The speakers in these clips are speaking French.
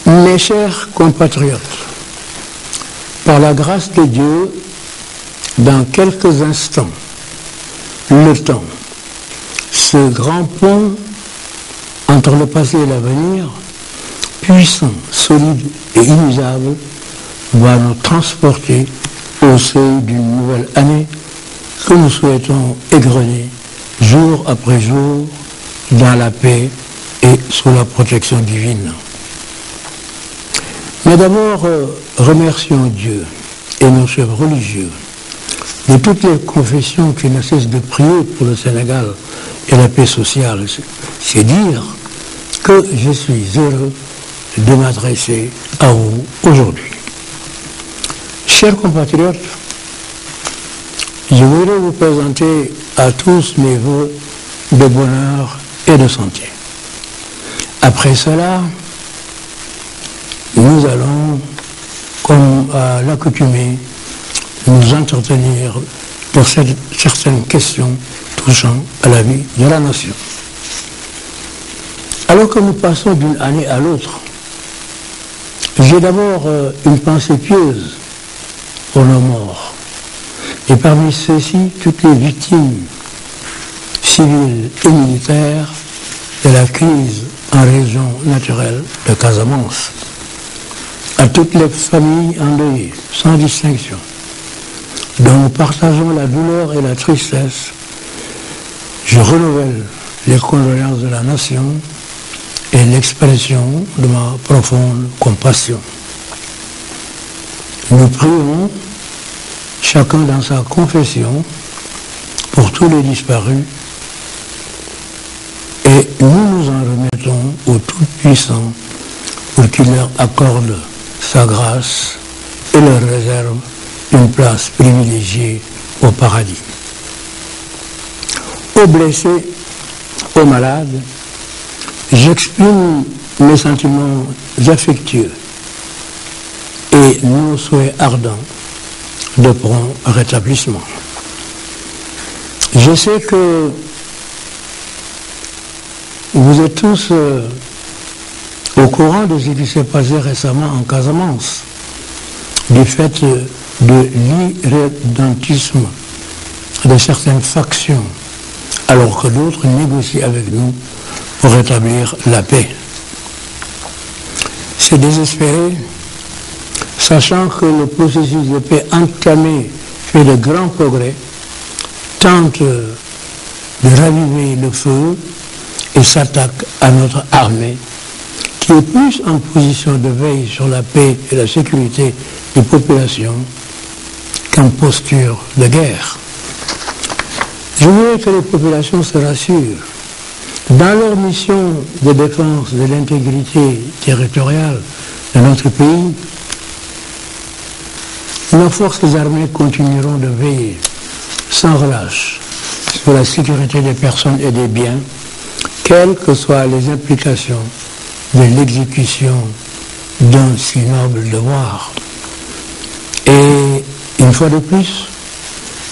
Mes chers compatriotes, par la grâce de Dieu, dans quelques instants, le temps, ce grand pont entre le passé et l'avenir, puissant, solide et inusable, va nous transporter au seuil d'une nouvelle année que nous souhaitons égrener jour après jour dans la paix et sous la protection divine. Mais d'abord, remercions Dieu et nos chefs religieux de toutes les confessions qui ne cessent de prier pour le Sénégal et la paix sociale. C'est dire que je suis heureux de m'adresser à vous aujourd'hui. Chers compatriotes, je voudrais vous présenter à tous mes vœux de bonheur et de santé. Après cela, nous allons, comme à l'accoutumée, nous entretenir de certaines questions touchant à la vie de la nation. Alors que nous passons d'une année à l'autre, j'ai d'abord une pensée pieuse pour nos morts. Et parmi ceux-ci, toutes les victimes civiles et militaires de la crise en région naturelle de Casamance. À toutes les familles endeuillées, sans distinction, dont nous partageons la douleur et la tristesse, je renouvelle les condoléances de la nation et l'expression de ma profonde compassion. Nous prions, chacun dans sa confession, pour tous les disparus, et nous nous en remettons au Tout-Puissant pour qu'il leur accorde sa grâce et leur réserve une place privilégiée au paradis. Aux blessés, aux malades, j'exprime mes sentiments affectueux et nos souhaits ardents de prompt rétablissement. Je sais que vous êtes tous au courant de ce qui s'est passé récemment en Casamance, du fait de l'irrédentisme de certaines factions, alors que d'autres négocient avec nous pour rétablir la paix. C'est désespéré, sachant que le processus de paix entamé fait de grands progrès, tente de raviver le feu et s'attaque à notre armée, qui est plus en position de veille sur la paix et la sécurité des populations qu'en posture de guerre. Je voudrais que les populations se rassurent. Dans leur mission de défense de l'intégrité territoriale de notre pays, nos forces armées continueront de veiller sans relâche sur la sécurité des personnes et des biens, quelles que soient les implications de l'exécution d'un si noble devoir. Et une fois de plus,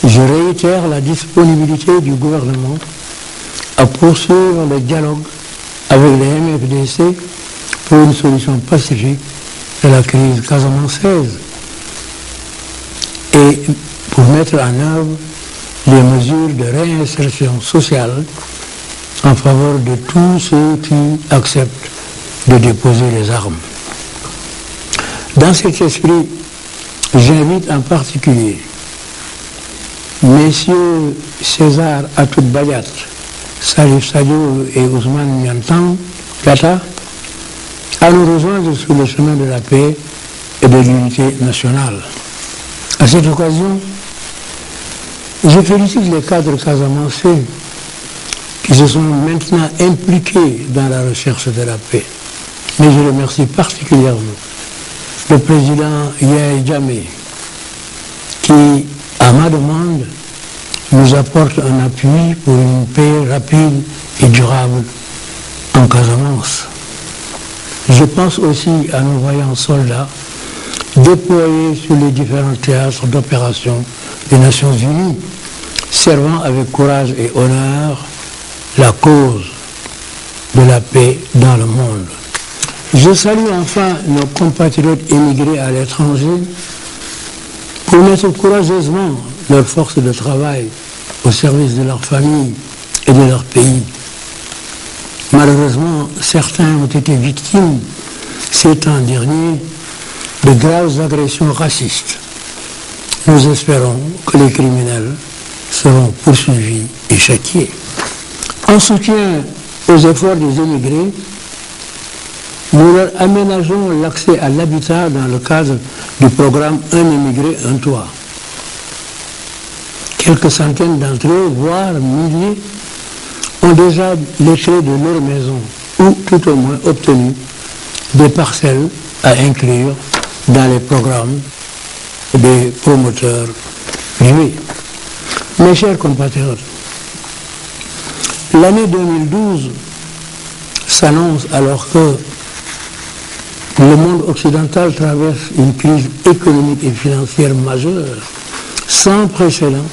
je réitère la disponibilité du gouvernement à poursuivre le dialogue avec les MFDC pour une solution pacifique de la crise casamançaise et pour mettre en œuvre les mesures de réinsertion sociale en faveur de tous ceux qui acceptent de déposer les armes. Dans cet esprit, j'invite en particulier messieurs César Atoute Bayat, Salif Sadio et Ousmane Niantan Gata à nous rejoindre sur le chemin de la paix et de l'unité nationale. À cette occasion, je félicite les cadres casamançais qui se sont maintenant impliqués dans la recherche de la paix. Mais je remercie particulièrement le président Yahya Jammeh qui, à ma demande, nous apporte un appui pour une paix rapide et durable en Casamance. Je pense aussi à nos vaillants soldats déployés sur les différents théâtres d'opération des Nations Unies, servant avec courage et honneur la cause de la paix dans le monde. Je salue enfin nos compatriotes émigrés à l'étranger pour mettre courageusement leur force de travail au service de leur famille et de leur pays. Malheureusement, certains ont été victimes ces temps derniers de graves agressions racistes. Nous espérons que les criminels seront poursuivis et châtiés. En soutien aux efforts des émigrés, nous leur aménageons l'accès à l'habitat dans le cadre du programme Un émigré, un toit. Quelques centaines d'entre eux, voire milliers, ont déjà les clés de leur maison ou tout au moins obtenu des parcelles à inclure dans les programmes des promoteurs privés. Mes chers compatriotes, l'année 2012 s'annonce alors que le monde occidental traverse une crise économique et financière majeure, sans précédent,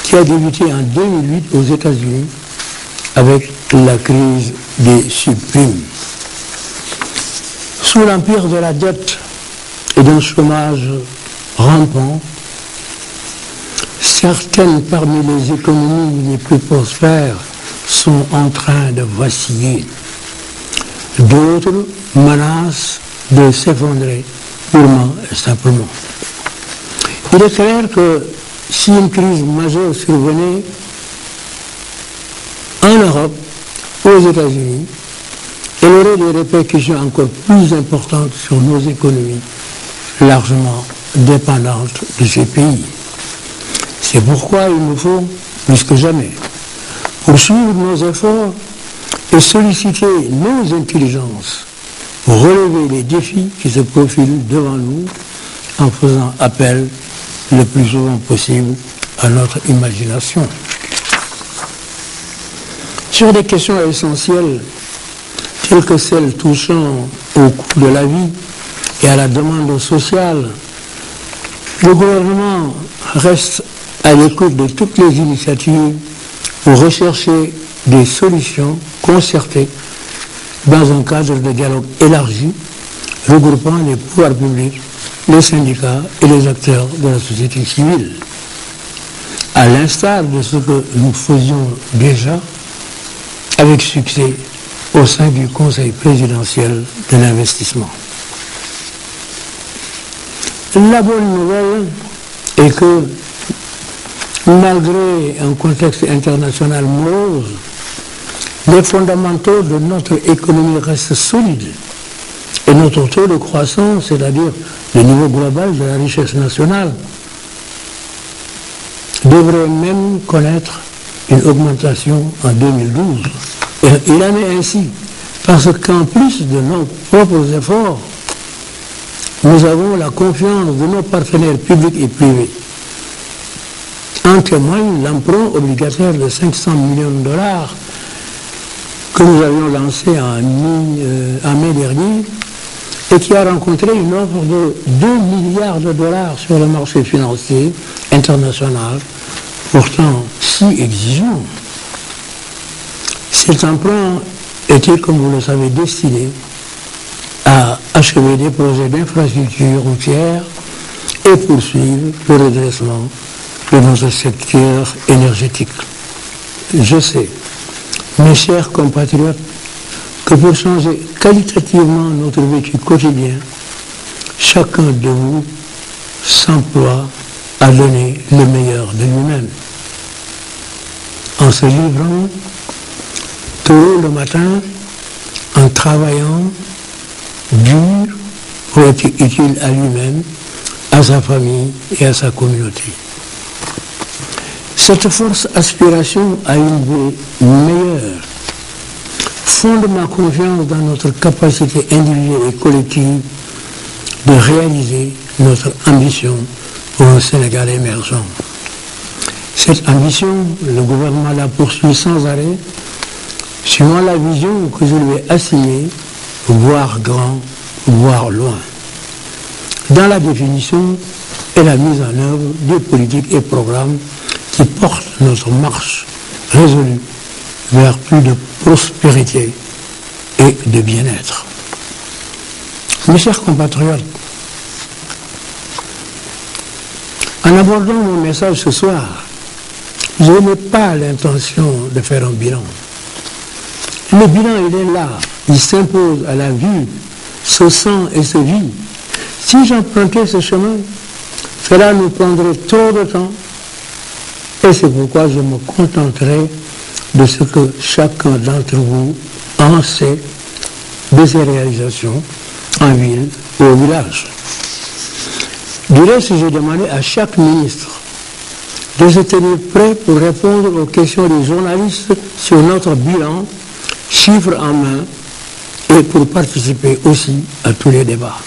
qui a débuté en 2008 aux États-Unis avec la crise des subprimes. Sous l'empire de la dette et d'un chômage rampant, certaines parmi les économies les plus prospères sont en train de vaciller. D'autres menacent de s'effondrer purement et simplement. Il est clair que si une crise majeure survenait en Europe, aux États-Unis, elle aurait des répercussions encore plus importantes sur nos économies, largement dépendantes de ces pays. C'est pourquoi il nous faut, plus que jamais, poursuivre nos efforts et solliciter nos intelligences pour relever les défis qui se profilent devant nous en faisant appel le plus souvent possible à notre imagination. Sur des questions essentielles telles que celles touchant au coût de la vie et à la demande sociale, le gouvernement reste à l'écoute de toutes les initiatives pour rechercher des solutions concertées dans un cadre de dialogue élargi regroupant les pouvoirs publics, les syndicats et les acteurs de la société civile. À l'instar de ce que nous faisions déjà avec succès au sein du Conseil présidentiel de l'investissement. La bonne nouvelle est que, malgré un contexte international morose, les fondamentaux de notre économie restent solides et notre taux de croissance, c'est-à-dire le niveau global de la richesse nationale, devrait même connaître une augmentation en 2012. Et il en est ainsi, parce qu'en plus de nos propres efforts, nous avons la confiance de nos partenaires publics et privés. En témoigne l'emprunt obligataire de 500 millions de dollars que nous avions lancé en mai dernier et qui a rencontré une offre de 2 milliards de dollars sur le marché financier international, pourtant si exigeant. Cet emprunt était, comme vous le savez, destiné à achever des projets d'infrastructure routière et poursuivre le redressement de notre secteur énergétique. Je sais, mes chers compatriotes, que pour changer qualitativement notre vécu quotidien, chacun de vous s'emploie à donner le meilleur de lui-même. En se livrant tôt le matin, en travaillant dur pour être utile à lui-même, à sa famille et à sa communauté. Cette force aspiration à une vie meilleure fonde ma confiance dans notre capacité individuelle et collective de réaliser notre ambition pour un Sénégal émergent. Cette ambition, le gouvernement la poursuit sans arrêt, suivant la vision que je lui ai assignée, voir grand, voir loin. Dans la définition et la mise en œuvre des politiques et programmes qui portent notre marche résolue vers plus de prospérité et de bien-être. Mes chers compatriotes, en abordant mon message ce soir, je n'ai pas l'intention de faire un bilan. Le bilan, il est là, il s'impose à la vue, se sent et se vit. Si j'empruntais ce chemin, cela nous prendrait trop de temps et c'est pourquoi je me contenterai de ce que chacun d'entre vous en sait de ses réalisations en ville ou au village. Du reste, j'ai demandé à chaque ministre de se tenir prêt pour répondre aux questions des journalistes sur notre bilan, chiffres en main, et pour participer aussi à tous les débats.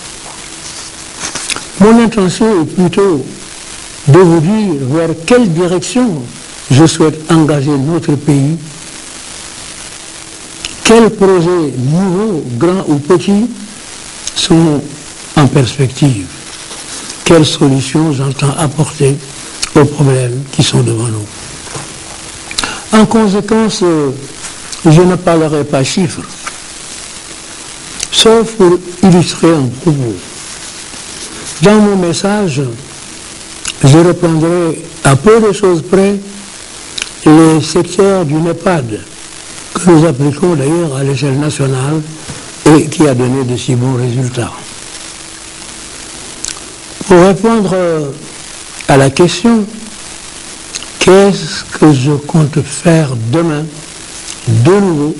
Mon intention est plutôt de vous dire vers quelle direction je souhaite engager notre pays, quels projets nouveaux, grands ou petits, sont en perspective, quelles solutions j'entends apporter aux problèmes qui sont devant nous. En conséquence, je ne parlerai pas chiffres, sauf pour illustrer un propos. Dans mon message, je reprendrai à peu de choses près les secteurs du NEPAD, que nous appliquons d'ailleurs à l'échelle nationale et qui a donné de si bons résultats. Pour répondre à la question, qu'est-ce que je compte faire demain de nouveau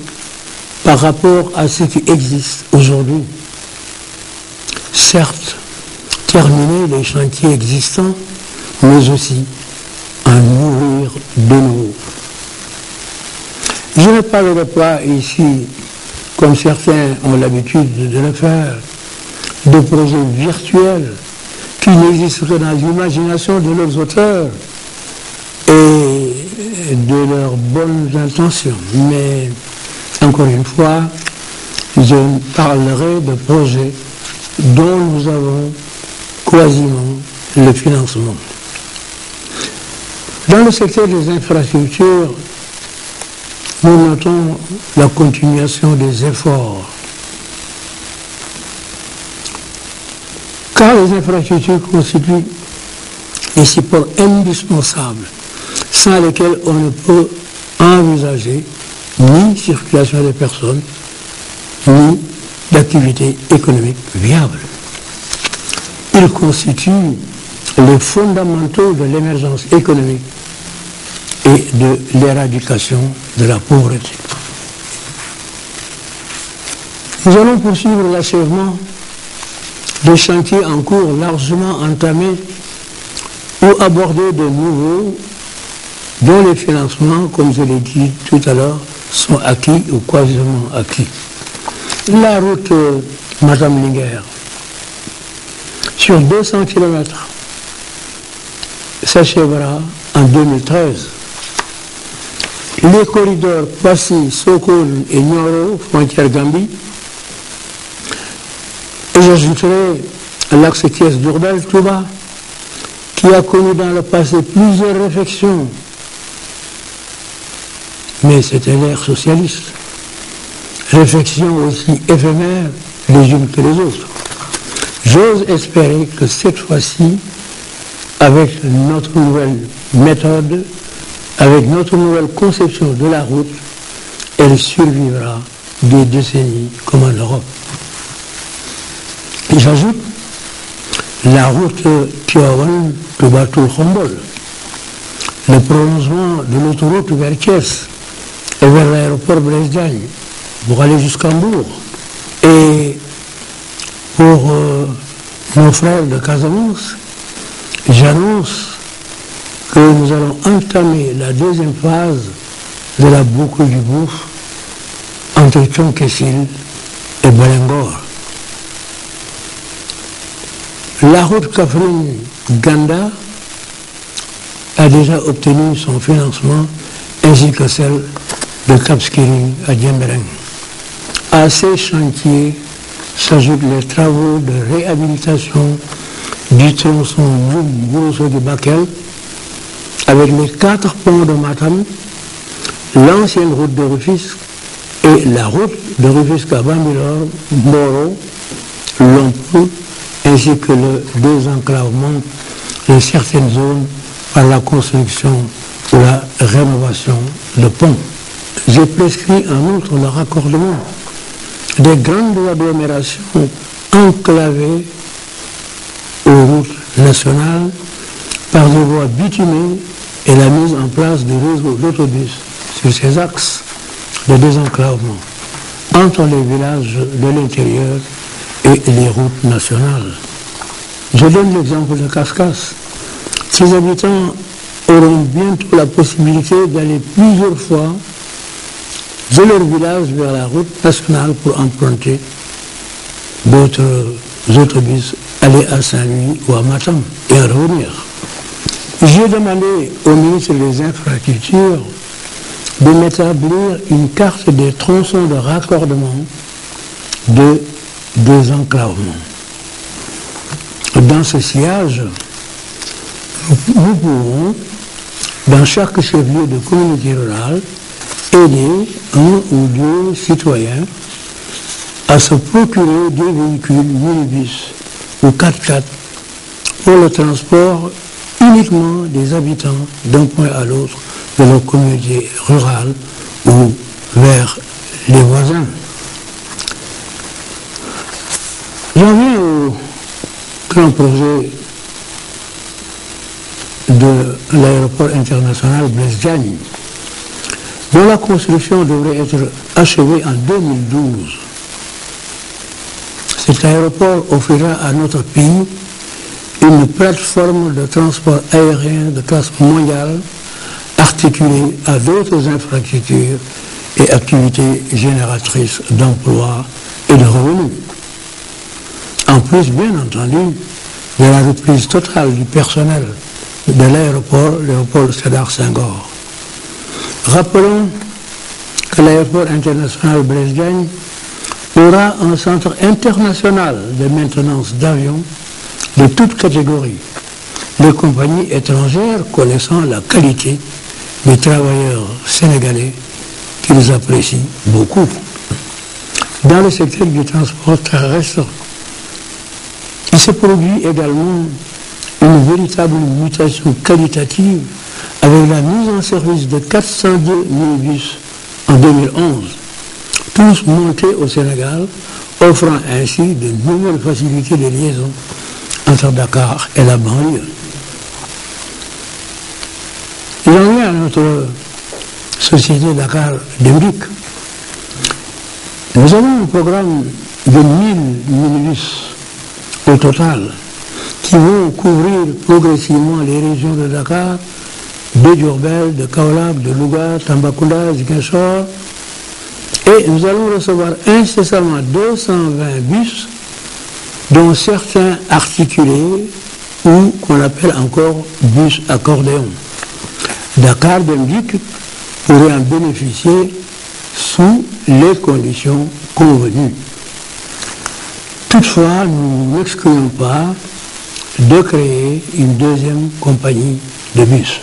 par rapport à ce qui existe aujourd'hui? Certes, terminer les chantiers existants, mais aussi en ouvrir de nouveaux. Je ne parlerai pas ici, comme certains ont l'habitude de le faire, de projets virtuels qui n'existent que dans l'imagination de leurs auteurs et de leurs bonnes intentions. Mais, encore une fois, je parlerai de projets dont nous avons quasiment le financement. Dans le secteur des infrastructures, nous notons la continuation des efforts. Car les infrastructures constituent des supports indispensables sans lesquels on ne peut envisager ni circulation des personnes, ni d'activité économique viable. Ils constituent les fondamentaux de l'émergence économique et de l'éradication de la pauvreté. Nous allons poursuivre l'achèvement des chantiers en cours largement entamés ou aborder de nouveaux dont les financements, comme je l'ai dit tout à l'heure, sont acquis ou quasiment acquis. La route Matam-Linguère, sur 200 km, s'achèvera en 2013. Les corridors Passy, Sokone et Nioro, frontière Gambie, et j'ajouterai l'axe Thiès-Diourbel-Touba, qui a connu dans le passé plusieurs réflexions, mais c'était l'ère socialiste. Réflexions aussi éphémères les unes que les autres. J'ose espérer que cette fois-ci, avec notre nouvelle méthode, avec notre nouvelle conception de la route, elle survivra des décennies comme en Europe. Et j'ajoute la route Tivaouane-Touba-Toul-Khombol, le prolongement de l'autoroute vers Thiès et vers l'aéroport Blaise Diagne pour aller jusqu'à Hambourg. Et pour nos frères de Casamance, j'annonce que nous allons entamer la deuxième phase de la boucle du Bouf entre Thionkessil et Balengor. La route Kaffrine-Ganda a déjà obtenu son financement ainsi que celle de Cap Skirring à Diembéring. À ces chantiers s'ajoutent les travaux de réhabilitation du tronçon Gourosso de Bakel avec les 4 ponts de Matam, l'ancienne route de Rufisque et la route de Rufisque à Bambilor, Moro, long Singapore, ainsi que le désenclavement de certaines zones par la construction ou la rénovation de ponts. J'ai prescrit en outre le raccordement des grandes agglomérations enclavées aux routes nationales par des voies bitumées et la mise en place de réseaux d'autobus sur ces axes de désenclavement entre les villages de l'intérieur et les routes nationales. Je donne l'exemple de Cascas. Ses habitants auront bientôt la possibilité d'aller plusieurs fois de leur village vers la route nationale pour emprunter d'autres autobus, aller à Saint-Louis ou à Matam et revenir. J'ai demandé au ministre des Infrastructures de m'établir une carte des tronçons de raccordement de désenclavement. Dans ce sillage, nous pouvons, dans chaque chef-lieu de communauté rurale, aider un ou deux citoyens à se procurer des véhicules minibus ou 4x4 pour le transport uniquement des habitants d'un point à l'autre de leur communauté rurale ou vers les voisins. J'en viens au grand projet de l'aéroport international Blaise Diagne, dont la construction devrait être achevée en 2012. Cet aéroport offrira à notre pays une plateforme de transport aérien de classe mondiale articulée à d'autres infrastructures et activités génératrices d'emplois et de revenus. En plus, bien entendu, de la reprise totale du personnel de l'aéroport Léopold Sédar Senghor. Rappelons que l'aéroport international Blaise Diagne aura un centre international de maintenance d'avions de toutes catégories, les compagnies étrangères connaissant la qualité des travailleurs sénégalais qu'ils apprécient beaucoup. Dans le secteur du transport terrestre, il se produit également une véritable mutation qualitative avec la mise en service de 402 minibus en 2011, tous montés au Sénégal, offrant ainsi de nouvelles facilités de liaison entre Dakar et la banlieue. Il en vient à notre société Dakar Demrik. Nous avons un programme de 1000 minibus au total qui vont couvrir progressivement les régions de Dakar, de Diourbel, de Kaolack, de Louga, Tambacounda, Ziguinchor. Et nous allons recevoir incessamment 220 bus, dont certains articulés ou qu'on appelle encore bus accordéon. Dakar Demrik pourrait en bénéficier sous les conditions convenues. Toutefois, nous n'excluons pas de créer une deuxième compagnie de bus.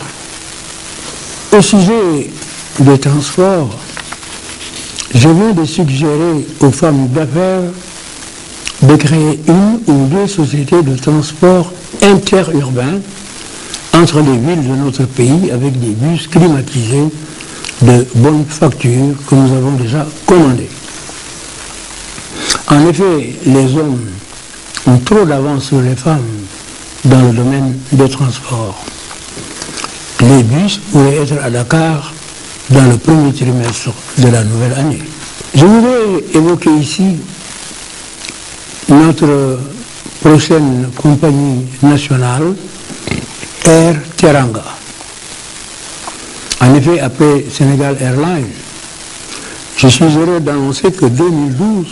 Au sujet des transports, je viens de suggérer aux femmes d'affaires de créer une ou deux sociétés de transport interurbain entre les villes de notre pays avec des bus climatisés de bonne facture que nous avons déjà commandés. En effet, les hommes ont trop d'avance sur les femmes dans le domaine des transports. Les bus pourraient être à Dakar dans le premier trimestre de la nouvelle année. Je voudrais évoquer ici notre prochaine compagnie nationale, Air Teranga. En effet, après Sénégal Airlines, je suis heureux d'annoncer que 2012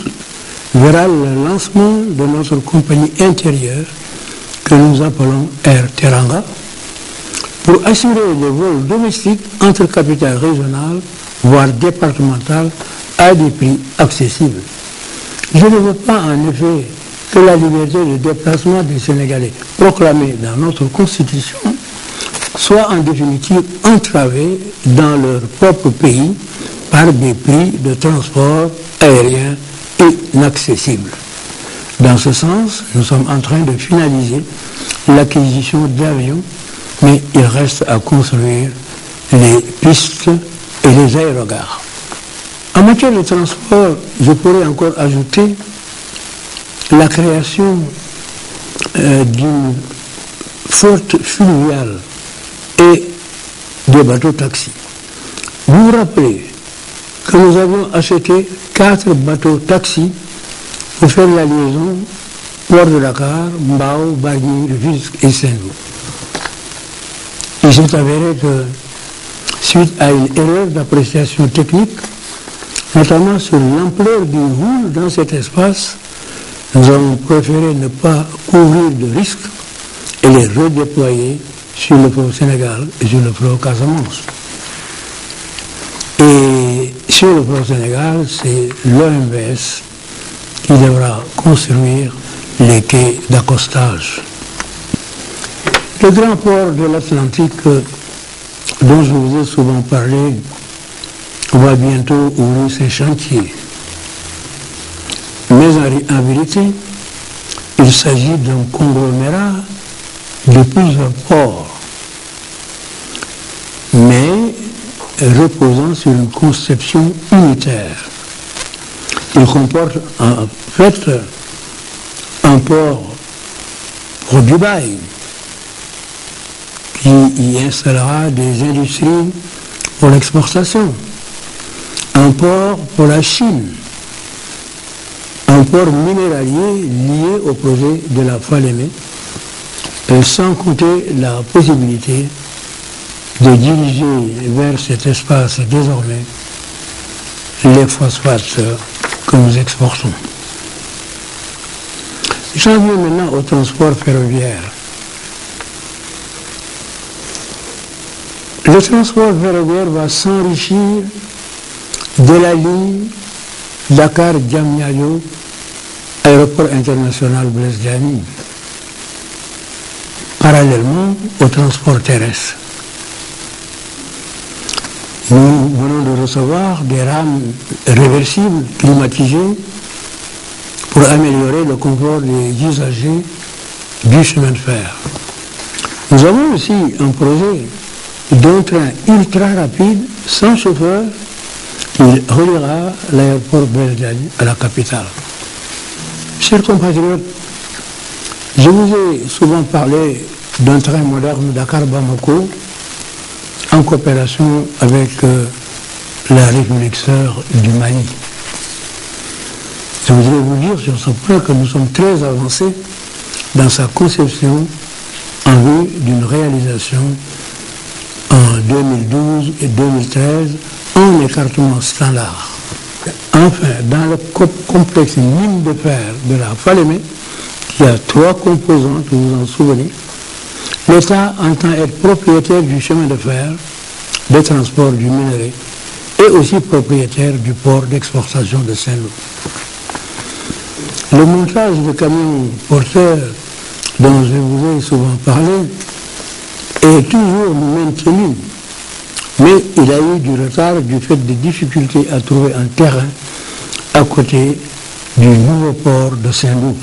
verra le lancement de notre compagnie intérieure que nous appelons Air Teranga pour assurer les vols domestiques entre capitales régionales, voire départementales, à des prix accessibles. Je ne veux pas en effet que la liberté de déplacement des Sénégalais proclamée dans notre Constitution soit en définitive entravée dans leur propre pays par des prix de transport aérien inaccessibles. Dans ce sens, nous sommes en train de finaliser l'acquisition d'avions, mais il reste à construire les pistes et les aérogares. En matière de transport, je pourrais encore ajouter la création d'une flotte fluviale et des bateaux taxis. Vous vous rappelez que nous avions acheté 4 bateaux taxis pour faire la liaison Port de Dakar, Mbao, Bargny, Rufisque et Saint-Louis. Il s'est avéré que, suite à une erreur d'appréciation technique, notamment sur l'ampleur du houle dans cet espace, nous avons préféré ne pas couvrir de risques et les redéployer sur le fleuve Sénégal et sur le fleuve Casamance. Et sur le fleuve Sénégal, c'est l'OMVS qui devra construire les quais d'accostage. Le grand port de l'Atlantique, dont je vous ai souvent parlé, va bientôt ouvrir ses chantiers. Mais en vérité, il s'agit d'un conglomérat de plusieurs ports, mais reposant sur une conception unitaire. Il comporte en fait un port pour Dubaï, qui y installera des industries pour l'exportation, un port pour la Chine, un port minéralier lié au projet de la Falémé, sans compter la possibilité de diriger vers cet espace désormais les phosphates que nous exportons. J'en viens maintenant au transport ferroviaire. Le transport ferroviaire va s'enrichir de la ligne Dakar-Diamniadio, aéroport international Blaise Diagne, parallèlement au transport terrestre. Nous venons de recevoir des rames réversibles climatisées pour améliorer le confort des usagers du chemin de fer. Nous avons aussi un projet d'un train ultra rapide, sans chauffeur, qui reliera l'aéroport Blaise Diagne à la capitale. Chers compatriotes, je vous ai souvent parlé d'un train moderne Dakar-Bamako en coopération avec la République sœur du Mali. Je voudrais vous dire sur ce point que nous sommes très avancés dans sa conception en vue d'une réalisation en 2012 et 2013 en écartement standard. Enfin, dans le complexe mine de fer de la Falémé, qui a 3 composantes, vous vous en souvenez, l'État entend être propriétaire du chemin de fer, des transports du minerai et aussi propriétaire du port d'exportation de Saint-Louis. Le montage de camions porteurs dont je vous ai souvent parlé est toujours maintenu, mais il a eu du retard du fait des difficultés à trouver un terrain à côté du nouveau port de Saint-Louis.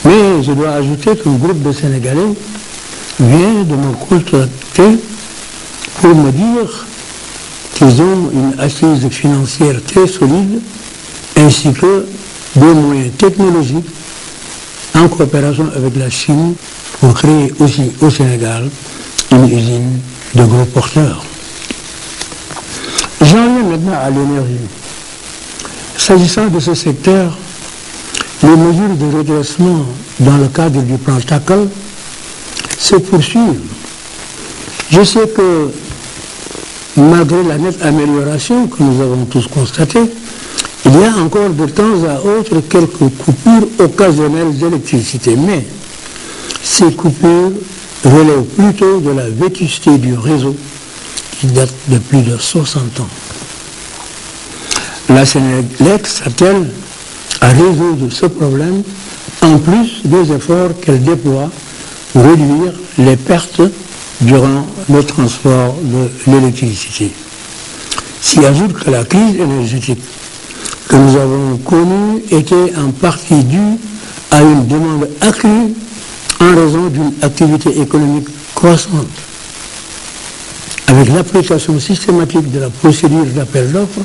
Mais je dois ajouter qu'un groupe de Sénégalais vient de me contacter pour me dire qu'ils ont une assise financière très solide ainsi que des moyens technologiques en coopération avec la Chine pour créer aussi au Sénégal une usine de gros porteurs. J'en viens maintenant à l'énergie. S'agissant de ce secteur, les mesures de redressement dans le cadre du plan TACAL se poursuivent. Je sais que malgré la nette amélioration que nous avons tous constatée, il y a encore de temps à autre quelques coupures occasionnelles d'électricité, mais ces coupures relèvent plutôt de la vétusté du réseau qui date de plus de 60 ans. La Sénélec s'attelle à résoudre ce problème en plus des efforts qu'elle déploie pour réduire les pertes durant le transport de l'électricité. S'y ajoute que la crise énergétique que nous avons connu était en partie due à une demande accrue en raison d'une activité économique croissante. Avec l'application systématique de la procédure d'appel d'offres,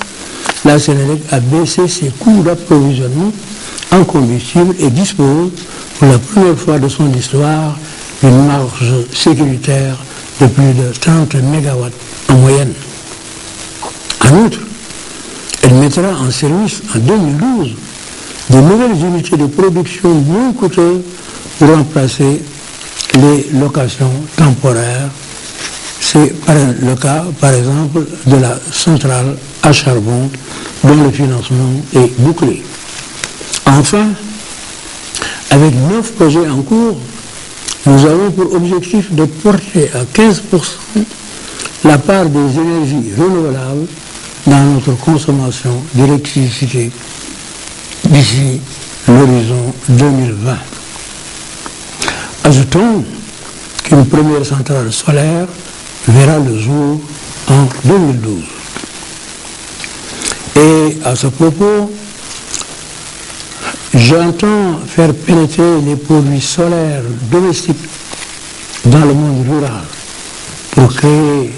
la Sénélec a baissé ses coûts d'approvisionnement en combustible et dispose pour la première fois de son histoire d'une marge sécuritaire de plus de 30 MW en moyenne. En outre, elle mettra en service en 2012 de nouvelles unités de production moins coûteuses pour remplacer les locations temporaires. C'est le cas, par exemple, de la centrale à charbon dont le financement est bouclé. Enfin, avec 9 projets en cours, nous avons pour objectif de porter à 15% la part des énergies renouvelables dans notre consommation d'électricité d'ici l'horizon 2020. Ajoutons qu'une première centrale solaire verra le jour en 2012. Et à ce propos, j'entends faire pénétrer les produits solaires domestiques dans le monde rural pour créer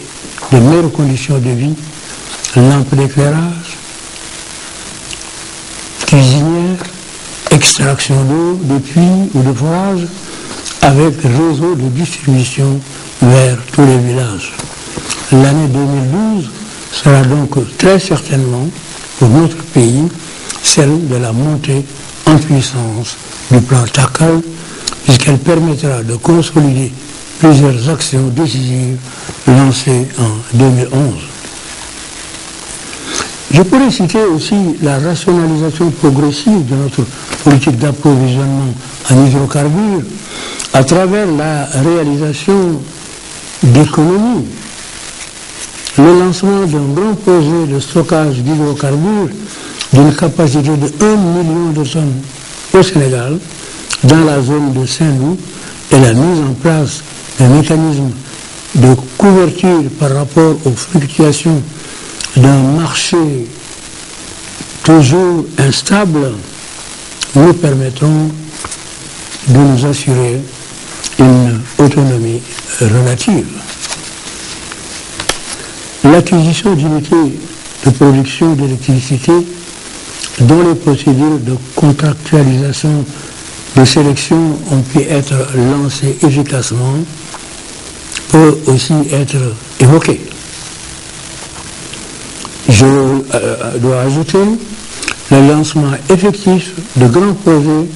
de meilleures conditions de vie, lampes d'éclairage, cuisinières, extraction d'eau, de puits ou de forage, avec réseau de distribution vers tous les villages. L'année 2012 sera donc très certainement pour notre pays celle de la montée en puissance du plan TACAL, puisqu'elle permettra de consolider plusieurs actions décisives lancées en 2011. Je pourrais citer aussi la rationalisation progressive de notre politique d'approvisionnement en hydrocarbures à travers la réalisation d'économies. Le lancement d'un grand projet de stockage d'hydrocarbures d'une capacité de 1 million de tonnes au Sénégal, dans la zone de Saint-Louis, et la mise en place d'un mécanisme de couverture par rapport aux fluctuations d'un marché toujours instable nous permettront de nous assurer une autonomie relative. L'acquisition d'unités de production d'électricité dont les procédures de contractualisation de sélection ont pu être lancées efficacement peut aussi être évoquée. Je dois ajouter le lancement effectif de grands projets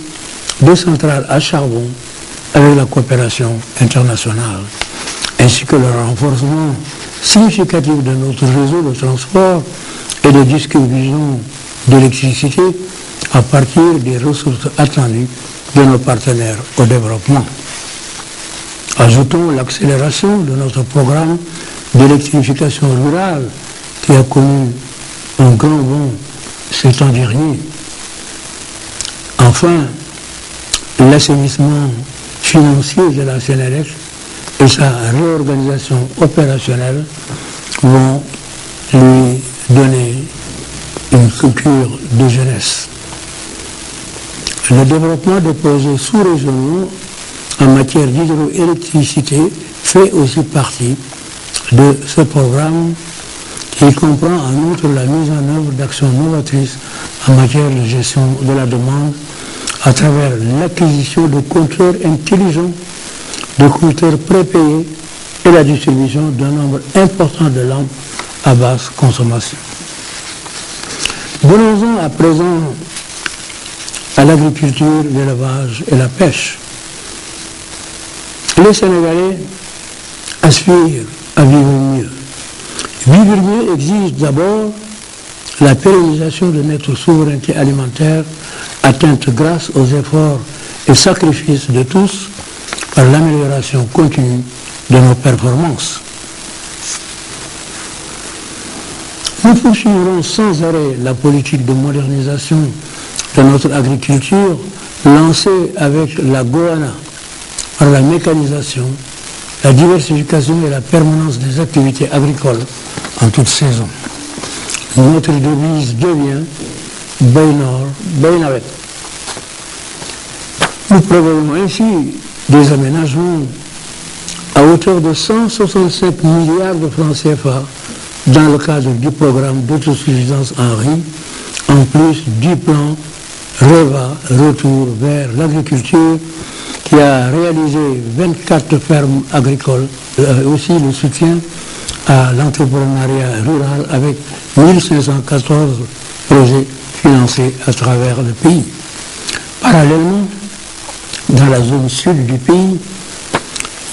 de centrales à charbon avec la coopération internationale, ainsi que le renforcement significatif de notre réseau de transport et de distribution d'électricité à partir des ressources attendues de nos partenaires au développement. Ajoutons l'accélération de notre programme d'électrification rurale qui a connu un grand bond ce temps dernier. Enfin, l'assainissement financier de la Sénélec et sa réorganisation opérationnelle vont lui donner une culture de jeunesse. Le développement des projets sous-régionaux en matière d'hydroélectricité fait aussi partie de ce programme qui comprend en outre la mise en œuvre d'actions novatrices en matière de gestion de la demande à travers l'acquisition de compteurs intelligents, de compteurs prépayés et la distribution d'un nombre important de lampes à basse consommation. Venons-en à présent à l'agriculture, l'élevage et la pêche. Les Sénégalais aspirent à vivre mieux. Vivre mieux exige d'abord la pérennisation de notre souveraineté alimentaire atteinte grâce aux efforts et sacrifices de tous par l'amélioration continue de nos performances. Nous poursuivrons sans arrêt la politique de modernisation de notre agriculture lancée avec la Goana par la mécanisation, la diversification et la permanence des activités agricoles en toute saison. Notre devise devient Baynor, Baynawet. Nous prévoyons ainsi des aménagements à hauteur de 165 milliards de francs CFA dans le cadre du programme d'autosuffisance en riz, en plus du plan REVA, Retour vers l'agriculture, qui a réalisé 24 fermes agricoles, aussi le soutien à l'entrepreneuriat rural avec 1514 projets financés à travers le pays. Parallèlement, dans la zone sud du pays,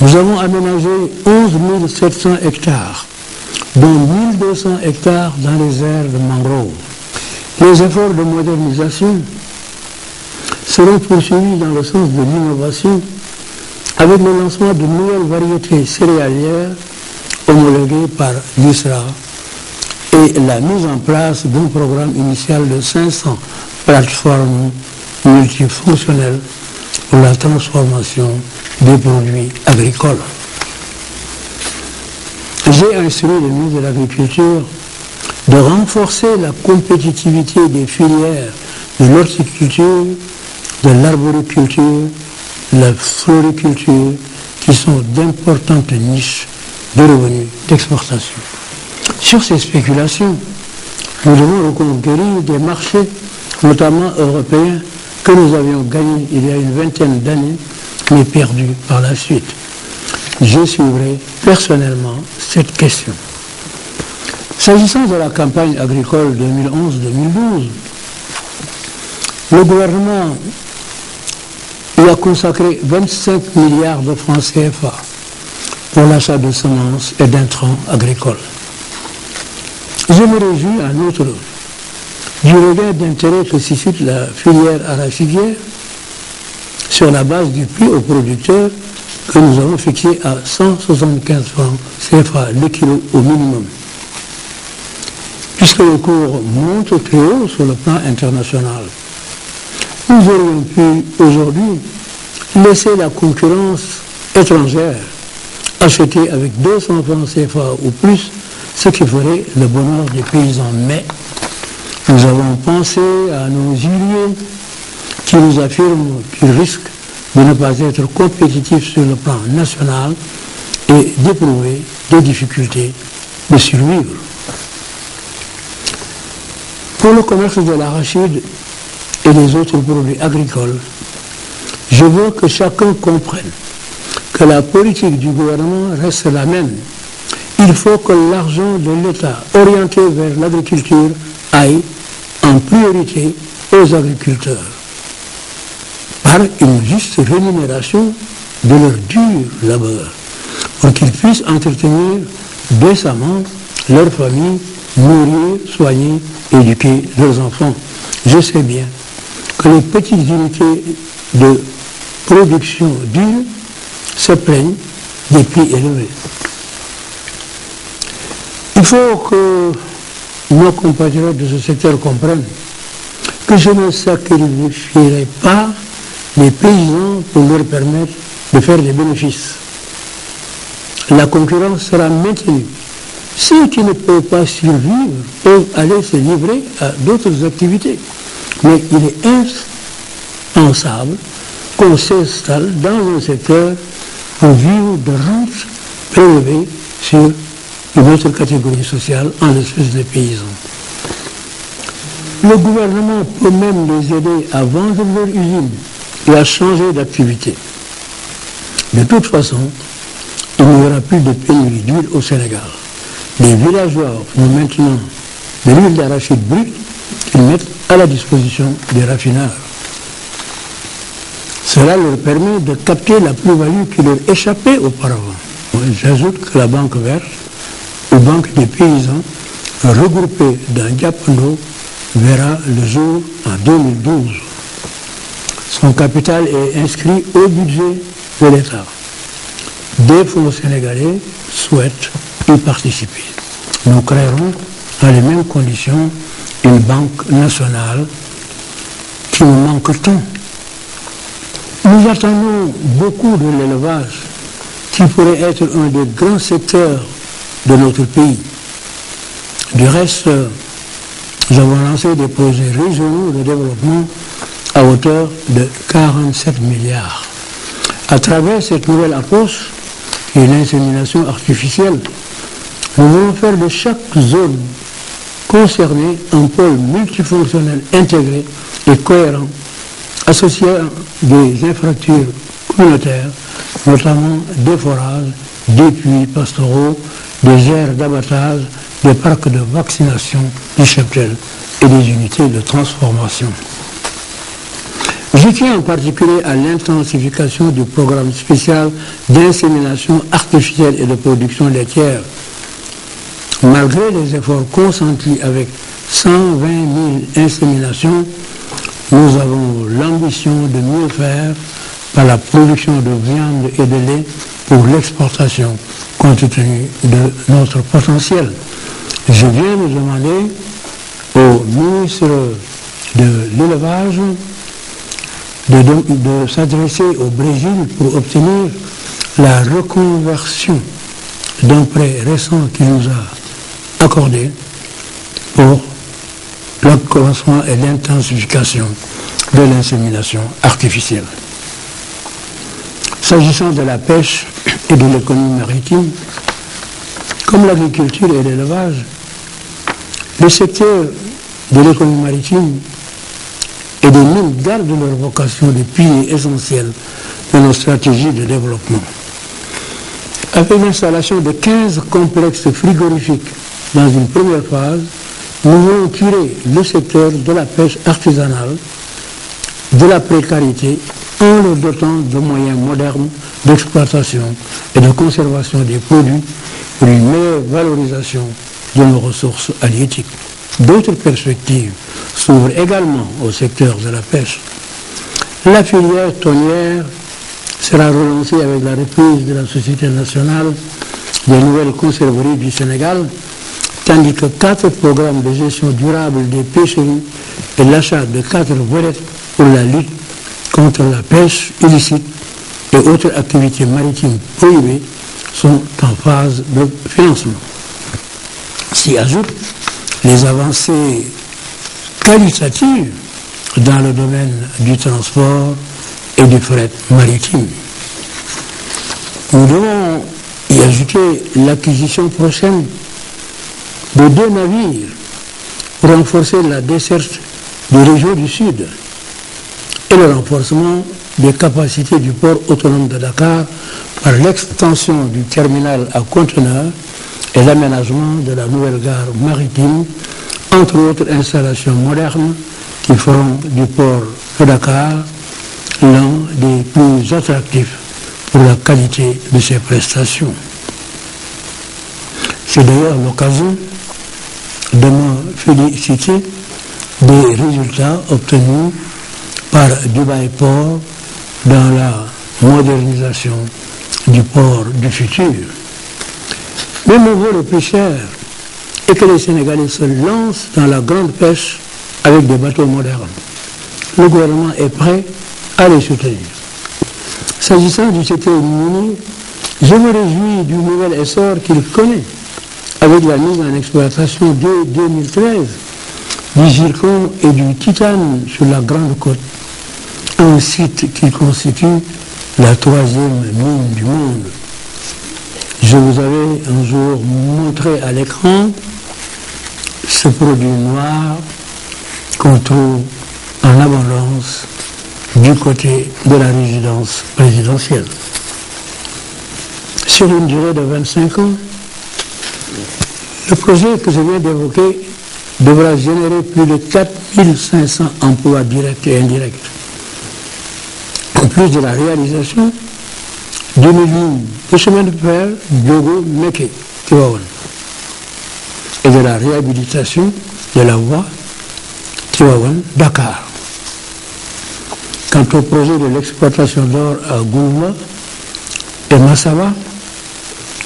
nous avons aménagé 11 700 hectares, dont 1200 hectares dans les aires de mangrove. Les efforts de modernisation seront poursuivis dans le sens de l'innovation avec le lancement de nouvelles variétés céréalières homologuées par l'ISRA et la mise en place d'un programme initial de 500 plateformes multifonctionnelles pour la transformation des produits agricoles. J'ai instruit le ministre de l'Agriculture de renforcer la compétitivité des filières de l'horticulture, de l'arboriculture, de la floriculture, qui sont d'importantes niches de revenus d'exportation. Sur ces spéculations, nous devons reconquérir des marchés, notamment européens, que nous avions gagnés il y a une vingtaine d'années, mais perdus par la suite. Je suivrai personnellement cette question. S'agissant de la campagne agricole 2011-2012, le gouvernement y a consacré 25 milliards de francs CFA pour l'achat de semences et d'intrants agricoles. Je me réjouis en outre du regain d'intérêt que suscite la filière arachidière sur la base du prix aux producteurs que nous avons fixé à 175 francs CFA le kilo au minimum. Puisque le cours monte très haut sur le plan international, nous aurions pu aujourd'hui laisser la concurrence étrangère acheter avec 200 francs CFA ou plus, ce qui ferait le bonheur des paysans. Mais nous avons pensé à nos huiliers qui nous affirment qu'ils risquent de ne pas être compétitifs sur le plan national et d'éprouver des difficultés de survivre. Pour le commerce de l'arachide et des autres produits agricoles, je veux que chacun comprenne que la politique du gouvernement reste la même. Il faut que l'argent de l'État orienté vers l'agriculture aille en priorité aux agriculteurs par une juste rémunération de leur dur labeur pour qu'ils puissent entretenir décemment leur famille, nourrir, soigner, éduquer leurs enfants. Je sais bien que les petites unités de production d'huile se plaignent des prix élevés. Il faut que nos compatriotes de ce secteur comprennent que je ne sacrifierai pas les paysans pour leur permettre de faire des bénéfices. La concurrence sera maintenue. Ceux qui ne peuvent pas survivre peuvent aller se livrer à d'autres activités. Mais il est impensable qu'on s'installe dans un secteur pour vivre de rentes prélevées sur une autre catégorie sociale, en l'espèce des paysans. Le gouvernement peut même les aider à vendre leur usine et à changer d'activité. De toute façon, il n'y aura plus de pénurie d'huile au Sénégal. Les villageois ont maintenant de l'huile d'arachide brute qu'ils mettent à la disposition des raffineurs. Cela leur permet de capter la plus-value qui leur échappait auparavant. J'ajoute que la Banque verte, ou Banque des paysans, regroupée dans Diapando, verra le jour en 2012. Son capital est inscrit au budget de l'État. Des fonds sénégalais souhaitent y participer. Nous créerons dans les mêmes conditions une banque nationale qui nous manque tant. Nous attendons beaucoup de l'élevage qui pourrait être un des grands secteurs de notre pays. Du reste, nous avons lancé des projets régionaux de développement à hauteur de 47 milliards. À travers cette nouvelle approche, qui est l'insémination artificielle, nous voulons faire de chaque zone concernée un pôle multifonctionnel intégré et cohérent, associant des infrastructures communautaires, notamment des forages, des puits pastoraux, des aires d'abattage, des parcs de vaccination, des cheptels et des unités de transformation. Je tiens en particulier à l'intensification du programme spécial d'insémination artificielle et de production laitière. Malgré les efforts consentis avec 120 000 inséminations, nous avons l'ambition de mieux faire par la production de viande et de lait pour l'exportation, compte tenu de notre potentiel. Je viens de demander au ministre de l'élevage de s'adresser au Brésil pour obtenir la reconversion d'un prêt récent qu'il nous a accordé pour l'accroissement et l'intensification de l'insémination artificielle. S'agissant de la pêche et de l'économie maritime, comme l'agriculture et l'élevage, le secteur de l'économie maritime et des mines gardent leur vocation de pilier essentiel de nos stratégies de développement. Avec l'installation de 15 complexes frigorifiques dans une première phase, nous voulons tirer le secteur de la pêche artisanale de la précarité en le dotant de moyens modernes d'exploitation et de conservation des produits pour une meilleure valorisation de nos ressources halieutiques. D'autres perspectives s'ouvrent également au secteur de la pêche. La filière tonnière sera relancée avec la reprise de la Société nationale des nouvelles conserveries du Sénégal, tandis que 4 programmes de gestion durable des pêcheries et l'achat de 4 vedettes pour la lutte contre la pêche illicite et autres activités maritimes prohibées sont en phase de financement. S'y ajoutent les avancées qualitatives dans le domaine du transport et du fret maritime. Nous devons y ajouter l'acquisition prochaine de 2 navires pour renforcer la desserte des régions du Sud et le renforcement des capacités du port autonome de Dakar par l'extension du terminal à conteneurs et l'aménagement de la nouvelle gare maritime, entre autres installations modernes qui feront du port de Dakar l'un des plus attractifs pour la qualité de ses prestations. C'est d'ailleurs l'occasion de me féliciter des résultats obtenus par Dubaï Port dans la modernisation du port du futur. Mais mon vœu le plus cher est que les Sénégalais se lancent dans la grande pêche avec des bateaux modernes. Le gouvernement est prêt à les soutenir. S'agissant du secteur minier, je me réjouis du nouvel essor qu'il connaît avec la mise en exploitation dès 2013 du zircon et du titane sur la Grande Côte, un site qui constitue la 3e mine du monde. Je vous avais un jour montré à l'écran ce produit noir qu'on trouve en abondance du côté de la résidence présidentielle. Sur une durée de 25 ans, le projet que je viens d'évoquer devra générer plus de 4500 emplois directs et indirects. En plus de la réalisation d'une ligne de chemin de fer Diogo-Mékhé, Tivaouane, et de la réhabilitation de la voie Tivaouane-Dakar. Quant au projet de l'exploitation d'or à Goulma et Massava,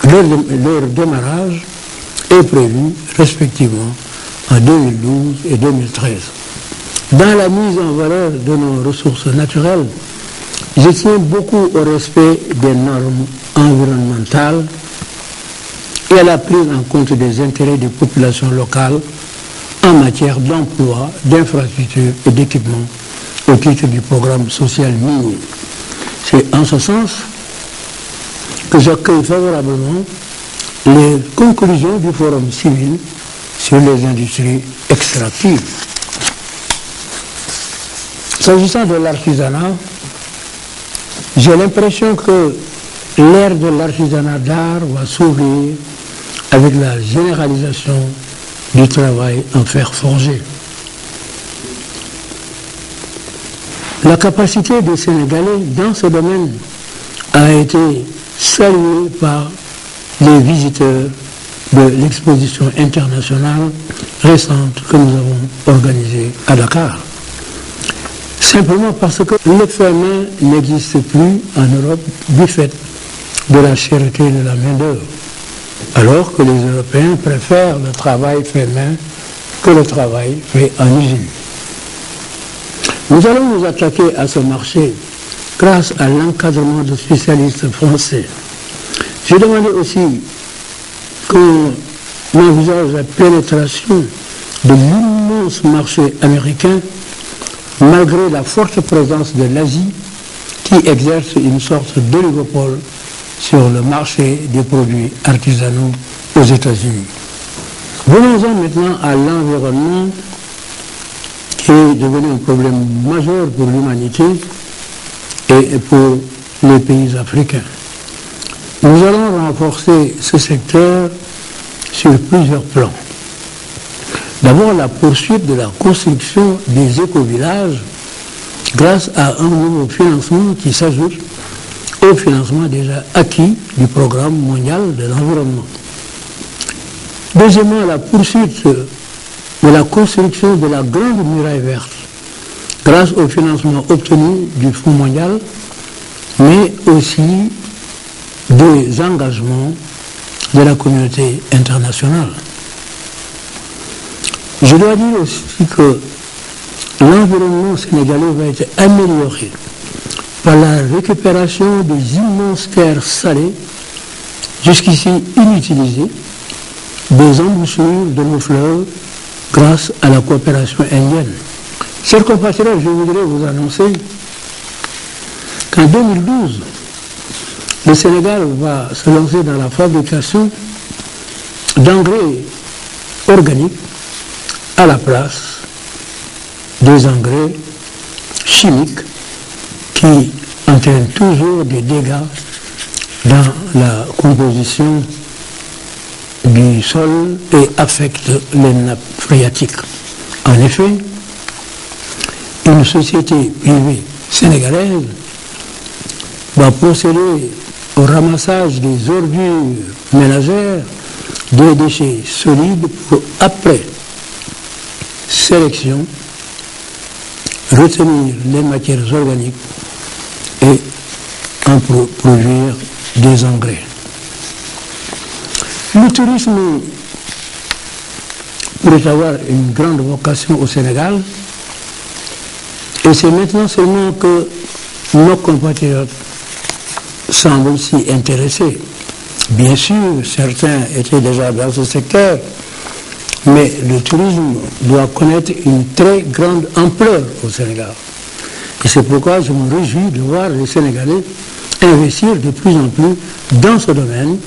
leur démarrage est prévu respectivement en 2012 et 2013. Dans la mise en valeur de nos ressources naturelles, je tiens beaucoup au respect des normes environnementales et à la prise en compte des intérêts des populations locales en matière d'emploi, d'infrastructure et d'équipement au titre du programme social minier. C'est en ce sens que j'accueille favorablement les conclusions du Forum civil sur les industries extractives. S'agissant de l'artisanat, j'ai l'impression que l'ère de l'artisanat d'art va s'ouvrir avec la généralisation du travail en fer forgé. La capacité des Sénégalais dans ce domaine a été saluée par les visiteurs de l'exposition internationale récente que nous avons organisée à Dakar. Simplement parce que le fait main n'existe plus en Europe du fait de la cherté de la main-d'œuvre, alors que les Européens préfèrent le travail fait main que le travail fait en usine. Nous allons nous attaquer à ce marché grâce à l'encadrement de spécialistes français. J'ai demandé aussi qu'on envisage la pénétration de l'immense marché américain malgré la forte présence de l'Asie qui exerce une sorte d'oligopole sur le marché des produits artisanaux aux États-Unis. Venons-en maintenant à l'environnement qui est devenu un problème majeur pour l'humanité et pour les pays africains. Nous allons renforcer ce secteur sur plusieurs plans. D'abord, la poursuite de la construction des éco-villages grâce à un nouveau financement qui s'ajoute au financement déjà acquis du programme mondial de l'environnement. Deuxièmement, la poursuite de la construction de la grande muraille verte grâce au financement obtenu du Fonds mondial, mais aussi des engagements de la communauté internationale. Je dois dire aussi que l'environnement sénégalais va être amélioré par la récupération des immenses terres salées, jusqu'ici inutilisées, des embouchures de nos fleuves grâce à la coopération indienne. Chers compatriotes, je voudrais vous annoncer qu'en 2012, le Sénégal va se lancer dans la fabrication d'engrais organiques à la place des engrais chimiques qui entraînent toujours des dégâts dans la composition du sol et affectent les nappes phréatiques. En effet, une société privée sénégalaise va procéder au ramassage des ordures ménagères des déchets solides pour, après sélection, retenir les matières organiques et en produire des engrais. Le tourisme pourrait avoir une grande vocation au Sénégal et c'est maintenant seulement que nos compatriotes semblent s'y intéresser. Bien sûr, certains étaient déjà dans ce secteur, mais le tourisme doit connaître une très grande ampleur au Sénégal. Et c'est pourquoi je me réjouis de voir les Sénégalais investir de plus en plus dans ce domaine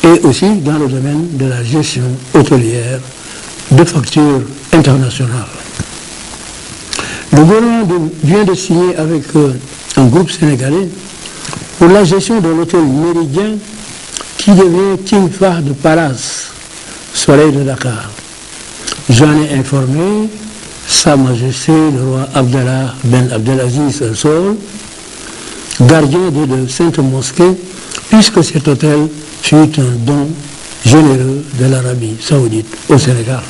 et aussi dans le domaine de la gestion hôtelière de factures internationales. Le gouvernement vient de signer avec un groupe sénégalais pour la gestion de l'hôtel Méridien qui devient King Fahd Palace, Soleil de Dakar. J'en ai informé Sa Majesté le roi Abdallah Ben Abdelaziz Al Saud, gardien de Sainte Mosquée, puisque cet hôtel fut un don généreux de l'Arabie Saoudite au Sénégal.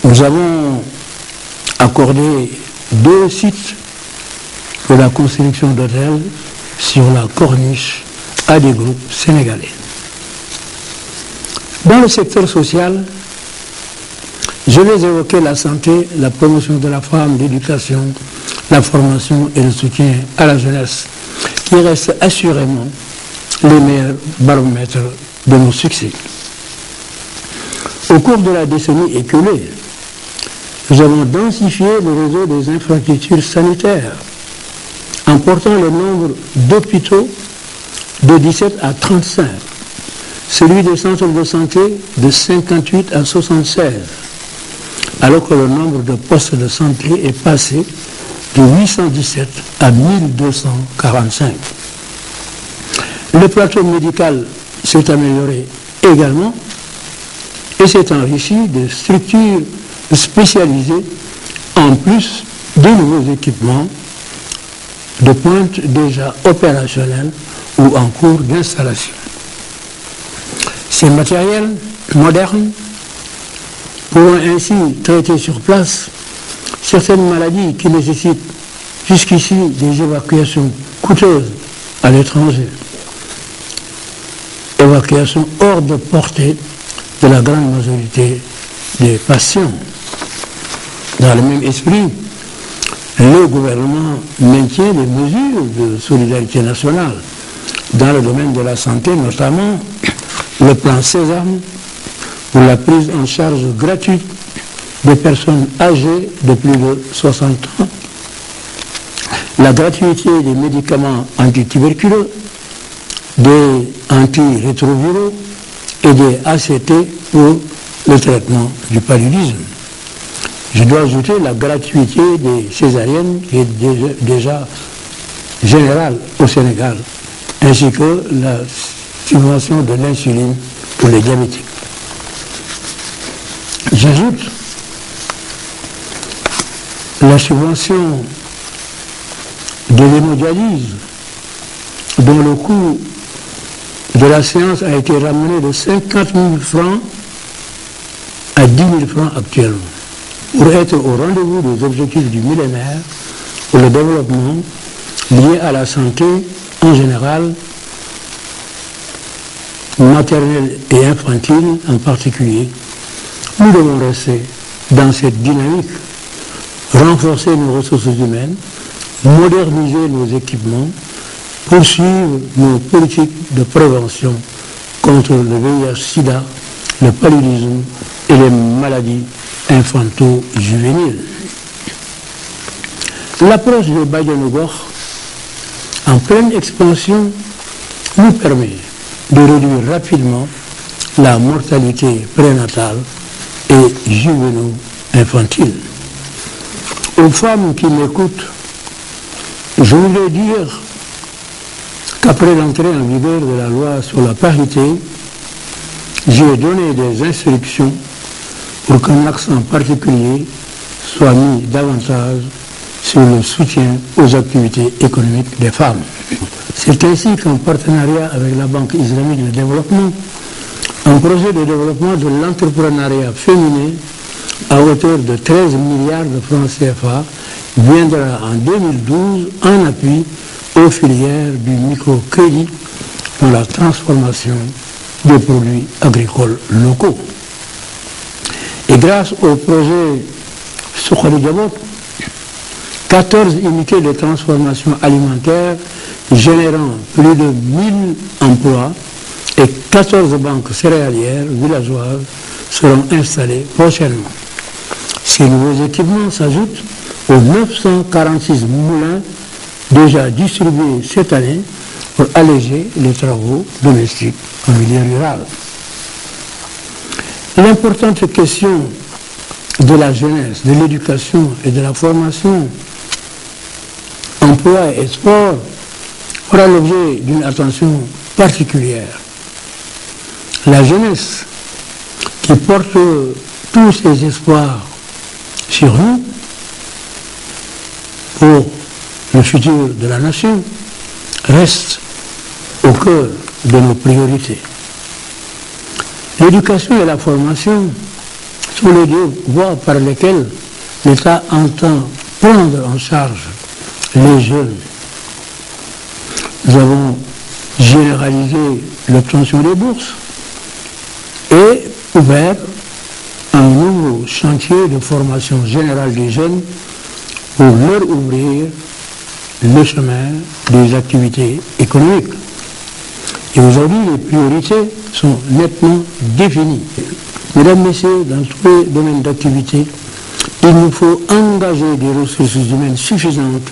Nous avons accordé 2 sites pour la construction d'hôtels sur la corniche à des groupes sénégalais. Dans le secteur social, je vais évoquer la santé, la promotion de la femme, l'éducation, la formation et le soutien à la jeunesse, qui restent assurément les meilleurs baromètres de nos succès. Au cours de la décennie écoulée, nous avons densifié le réseau des infrastructures sanitaires en portant le nombre d'hôpitaux de 17 à 35, celui des centres de santé de 58 à 76, alors que le nombre de postes de santé est passé de 817 à 1245. Le plateau médical s'est amélioré également et s'est enrichi de structures spécialisées en plus de nouveaux équipements de pointe déjà opérationnels ou en cours d'installation. Ces matériels modernes pourront ainsi traiter sur place certaines maladies qui nécessitent jusqu'ici des évacuations coûteuses à l'étranger. Évacuations hors de portée de la grande majorité des patients. Dans le même esprit, le gouvernement maintient des mesures de solidarité nationale dans le domaine de la santé, notamment le plan Sésame pour la prise en charge gratuite des personnes âgées de plus de 60 ans, la gratuité des médicaments antituberculeux, des antirétroviraux et des ACT pour le traitement du paludisme. Je dois ajouter la gratuité des césariennes qui est déjà générale au Sénégal, ainsi que la subvention de l'insuline pour les diabétiques. J'ajoute la subvention de l'hémodialyse, dont le coût de la séance a été ramené de 50 000 francs à 10 000 francs actuellement, pour être au rendez-vous des objectifs du millénaire pour le développement lié à la santé en général, maternelle et infantile en particulier. Nous devons rester dans cette dynamique, renforcer nos ressources humaines, moderniser nos équipements, poursuivre nos politiques de prévention contre le VIH-Sida, le paludisme et les maladies infanto-juvéniles. L'approche de Badianougor en pleine expansion nous permet de réduire rapidement la mortalité prénatale et juvéno-infantile. Aux femmes qui m'écoutent, je voulais dire qu'après l'entrée en vigueur de la loi sur la parité, j'ai donné des instructions pour qu'un accent particulier soit mis davantage sur le soutien aux activités économiques des femmes. C'est ainsi qu'en partenariat avec la Banque islamique de développement, un projet de développement de l'entrepreneuriat féminin à hauteur de 13 milliards de francs CFA viendra en 2012 en appui aux filières du microcrédit pour la transformation des produits agricoles locaux. Et grâce au projet Sokhali Diabot, 14 unités de transformation alimentaire générant plus de 1000 emplois et 14 banques céréalières villageoises seront installées prochainement. Ces nouveaux équipements s'ajoutent aux 946 moulins déjà distribués cette année pour alléger les travaux domestiques en milieu rural. L'importante question de la jeunesse, de l'éducation et de la formation, emploi et sport fera l'objet d'une attention particulière. La jeunesse qui porte tous ses espoirs sur nous pour le futur de la nation reste au cœur de nos priorités. L'éducation et la formation sont les deux voies par lesquelles l'État entend prendre en charge les jeunes. Nous avons généralisé l'obtention des bourses et ouvert un nouveau chantier de formation générale des jeunes pour leur ouvrir le chemin des activités économiques. Et aujourd'hui, les priorités sont nettement définies. Mesdames, Messieurs, dans tous les domaines d'activité, il nous faut engager des ressources humaines suffisantes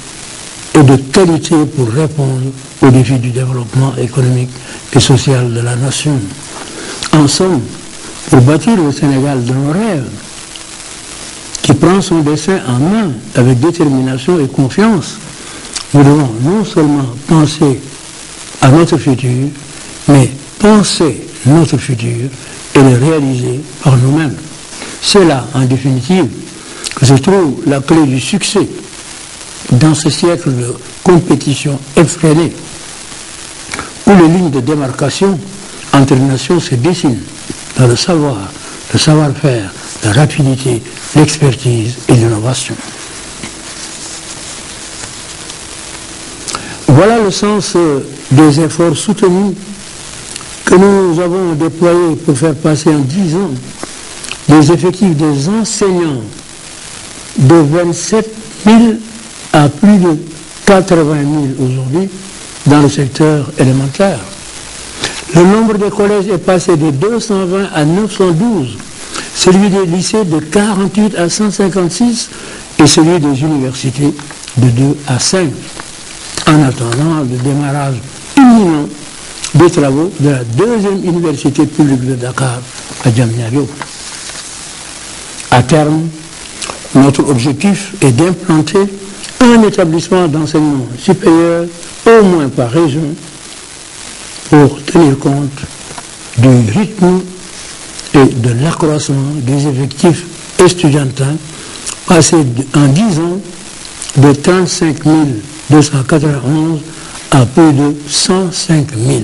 et de qualité pour répondre aux défis du développement économique et social de la nation. En somme, pour bâtir le Sénégal de nos rêves, qui prend son destin en main avec détermination et confiance, nous devons non seulement penser à notre futur, mais penser notre futur et le réaliser par nous-mêmes. C'est là, en définitive, que se trouve la clé du succès dans ce siècle de compétition effrénée, où les lignes de démarcation entre les nations se dessinent dans le savoir, le savoir-faire, la rapidité, l'expertise et l'innovation. Voilà le sens des efforts soutenus que nous avons déployés pour faire passer en 10 ans les effectifs des enseignants de 27 000 à plus de 80 000 aujourd'hui dans le secteur élémentaire. Le nombre de collèges est passé de 220 à 912, celui des lycées de 48 à 156 et celui des universités de 2 à 5, en attendant le démarrage imminent des travaux de la deuxième université publique de Dakar à Diamniadio. À terme, notre objectif est d'implanter un établissement d'enseignement supérieur, au moins par région, pour tenir compte du rythme et de l'accroissement des effectifs estudiantins, passés en 10 ans de 35 291 à plus de 105 000.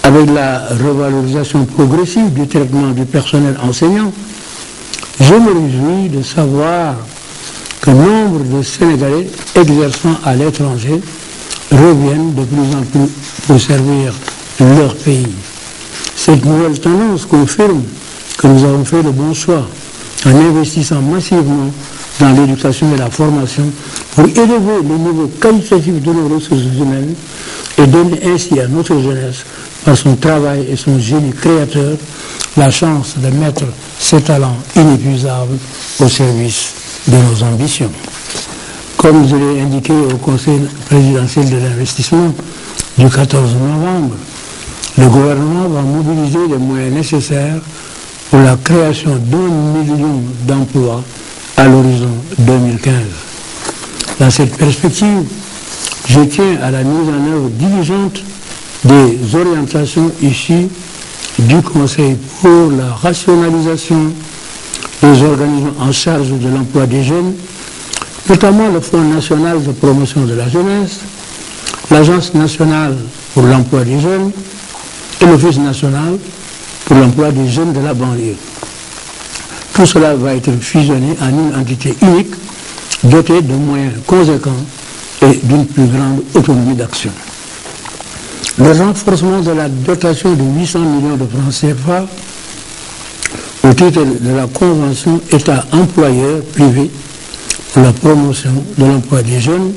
Avec la revalorisation progressive du traitement du personnel enseignant, je me réjouis de savoir que nombre de Sénégalais exerçant à l'étranger reviennent de plus en plus pour servir leur pays. Cette nouvelle tendance confirme que nous avons fait le bon choix en investissant massivement dans l'éducation et la formation pour élever le niveau qualitatif de nos ressources humaines et donner ainsi à notre jeunesse, par son travail et son génie créateur, la chance de mettre ses talents inépuisables au service de nos ambitions. Comme je l'ai indiqué au Conseil présidentiel de l'investissement du 14 novembre, le gouvernement va mobiliser les moyens nécessaires pour la création d'1 million d'emplois à l'horizon 2015. Dans cette perspective, je tiens à la mise en œuvre diligente des orientations issues du Conseil pour la rationalisation des organismes en charge de l'emploi des jeunes, notamment le Fonds national de promotion de la jeunesse, l'Agence nationale pour l'emploi des jeunes et l'Office national pour l'emploi des jeunes de la banlieue. Tout cela va être fusionné en une entité unique, dotée de moyens conséquents et d'une plus grande autonomie d'action. Le renforcement de la dotation de 800 millions de francs CFA au titre de la convention État-employeur privé pour la promotion de l'emploi des jeunes,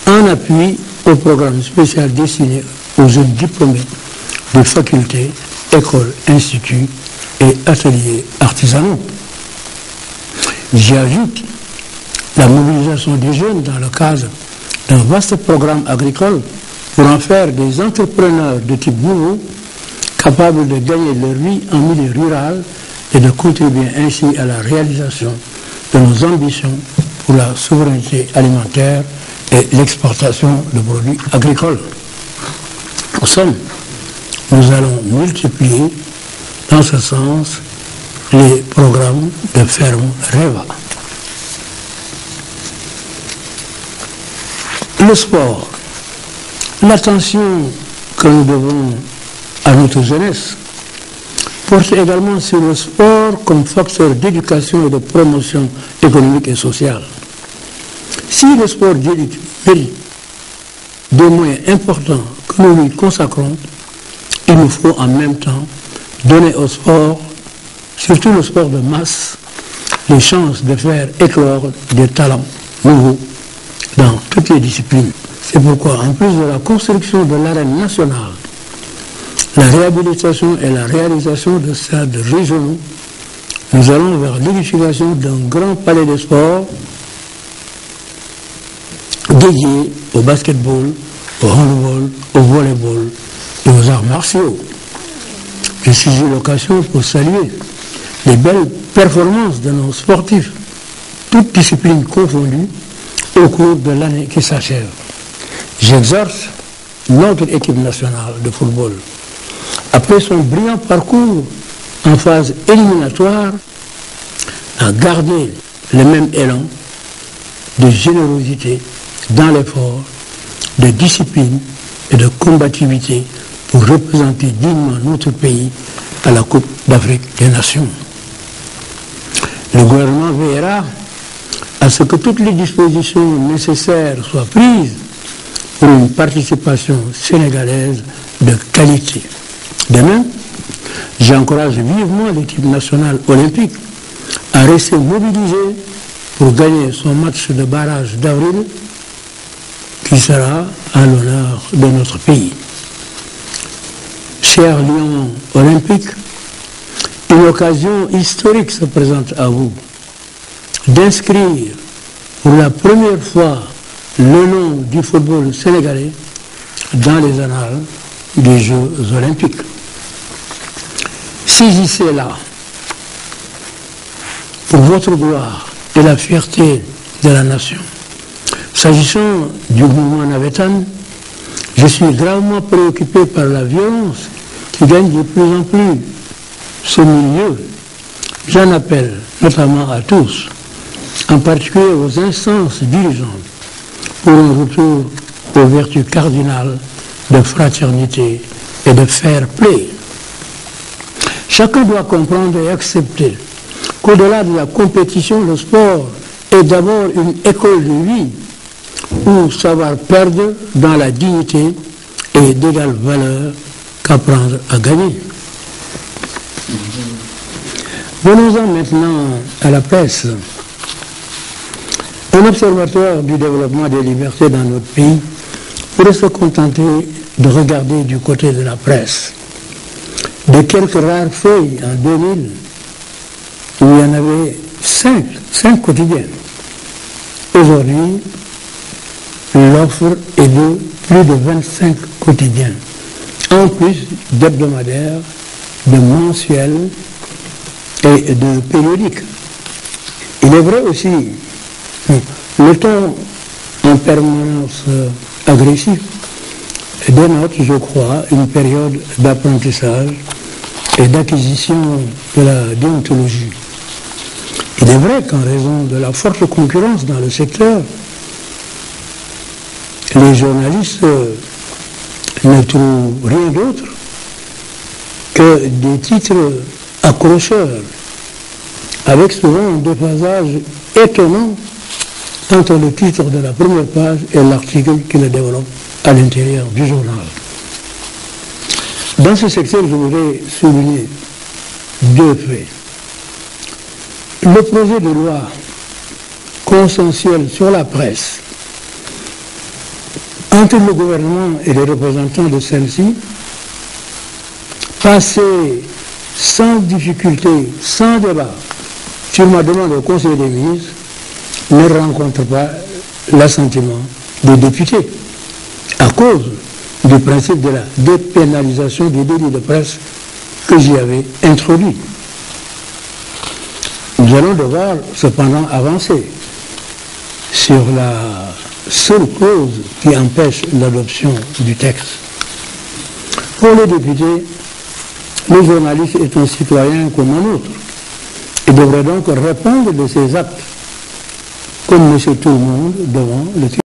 en appui au programme spécial destiné aux jeunes diplômés de facultés, écoles, instituts et ateliers artisanaux. J'y ajoute la mobilisation des jeunes dans le cadre d'un vaste programme agricole pour en faire des entrepreneurs de type nouveau, capables de gagner leur vie en milieu rural et de contribuer ainsi à la réalisation de nos ambitions pour la souveraineté alimentaire et l'exportation de produits agricoles. En somme, nous allons multiplier dans ce sens les programmes de ferme REVA. Le sport. L'attention que nous devons à notre jeunesse porte également sur le sport comme facteur d'éducation et de promotion économique et sociale. Si le sport mérite des moyens importants que nous lui consacrons, il nous faut en même temps donner au sport, surtout le sport de masse, les chances de faire éclore des talents nouveaux dans toutes les disciplines. C'est pourquoi, en plus de la construction de l'arène nationale, la réhabilitation et la réalisation de stades régionaux, nous allons vers l'édification d'un grand palais de sport dédié au basketball, au handball, au volleyball et aux arts martiaux. Je saisis l'occasion pour saluer les belles performances de nos sportifs, toutes disciplines confondues, au cours de l'année qui s'achève. J'exhorte notre équipe nationale de football, après son brillant parcours en phase éliminatoire, à garder le même élan de générosité dans l'effort, de discipline et de combativité pour représenter dignement notre pays à la Coupe d'Afrique des Nations. Le gouvernement veillera à ce que toutes les dispositions nécessaires soient prises pour une participation sénégalaise de qualité. De même, j'encourage vivement l'équipe nationale olympique à rester mobilisée pour gagner son match de barrage d'avril qui sera à l'honneur de notre pays. Chers lions olympiques, une occasion historique se présente à vous d'inscrire pour la première fois le nom du football sénégalais dans les annales des Jeux olympiques. Saisissez-la pour votre gloire et la fierté de la nation. S'agissant du mouvement Navétane, je suis gravement préoccupé par la violence qui gagne de plus en plus ce milieu. J'en appelle notamment à tous, en particulier aux instances dirigeantes, pour un retour aux vertus cardinales de fraternité et de fair play. Chacun doit comprendre et accepter qu'au-delà de la compétition, le sport est d'abord une école de vie où savoir perdre dans la dignité est d'égale valeur qu'apprendre à gagner. Venons-en maintenant à la presse. Un observateur du développement des libertés dans notre pays pourrait se contenter de regarder du côté de la presse. De quelques rares feuilles en 2000, où il y en avait 5 quotidiens. Aujourd'hui, l'offre est de plus de 25 quotidiens, en plus d'hebdomadaires, de mensuels et de périodiques. Il est vrai aussi, le ton en permanence agressif dénote, je crois, une période d'apprentissage et d'acquisition de la déontologie. Il est vrai qu'en raison de la forte concurrence dans le secteur, les journalistes ne trouvent rien d'autre que des titres accrocheurs, avec souvent un déphasage étonnant entre le titre de la première page et l'article qui le développe à l'intérieur du journal. Dans ce secteur, je voudrais souligner 2 faits. Le projet de loi consensuel sur la presse entre le gouvernement et les représentants de celle-ci, passé sans difficulté, sans débat, sur ma demande au Conseil des ministres, ne rencontre pas l'assentiment des députés, à cause du principe de la dépénalisation des délits de presse que j'y avais introduit. Nous allons devoir cependant avancer sur la seule cause qui empêche l'adoption du texte. Pour les députés, le journaliste est un citoyen comme un autre et devrait donc répondre de ses actes comme monsieur tout le monde devant le